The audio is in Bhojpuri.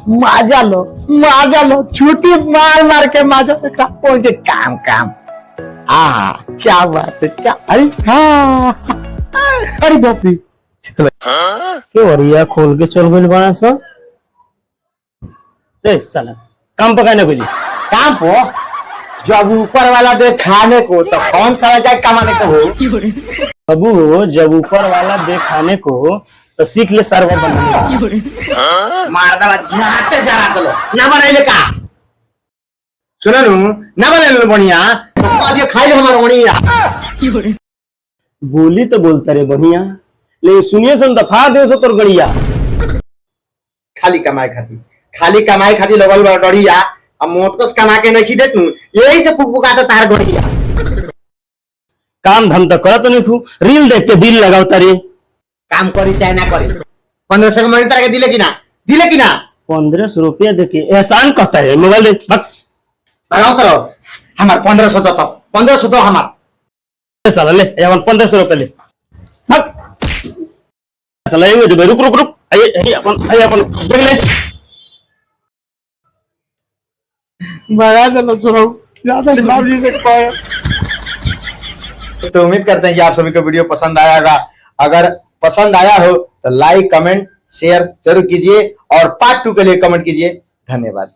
मजा लो छुट्टी मार मार के मजा काम काम। क्या बात है, क्या अरे हाँ अरे बाप रे के खोल के चल गई बना सा साला काम पकाने को जी काम को जब ऊपर वाला दे खाने को तो कौन सा जाए कमाने को हो। बाबू जब ऊपर वाला दे खाने को तो सीख ले सर्वर बनाने मार दला जाते जरा तो ना बनाइले का सुनो ना बनाइले बढ़िया तो आज ये खाइले हमार बढ़िया बोली तो बोलता रे बढ़िया ले सुनिए सन दफा दे सो तोर गड़िया खाली कमाई खाती लगल बा डरिया अब मोटकस कमा के नहीं देत नु यही से फुकफुकाता तार गड़िया काम धम तो करत नहीं तू रील देख के दिल लगावता रे काम करी चाहे ना करी 1500 के महीने तरह के दिले कि ना 1500 रुपया देके एहसान कहता है मोबाइल दे लगाओ करो हमार 1500 तो हमार साला ले ये 1500 रुपया ले साला ये रुक आइए अपन देख ले बगा दलो सुनो ज्यादा बाबू जी से कहो। तो उम्मीद करते हैं कि आप सभी को वीडियो पसंद आया होगा। अगर पसंद आया हो तो लाइक कमेंट शेयर जरूर कीजिए और पार्ट 2 के लिए कमेंट कीजिए। धन्यवाद।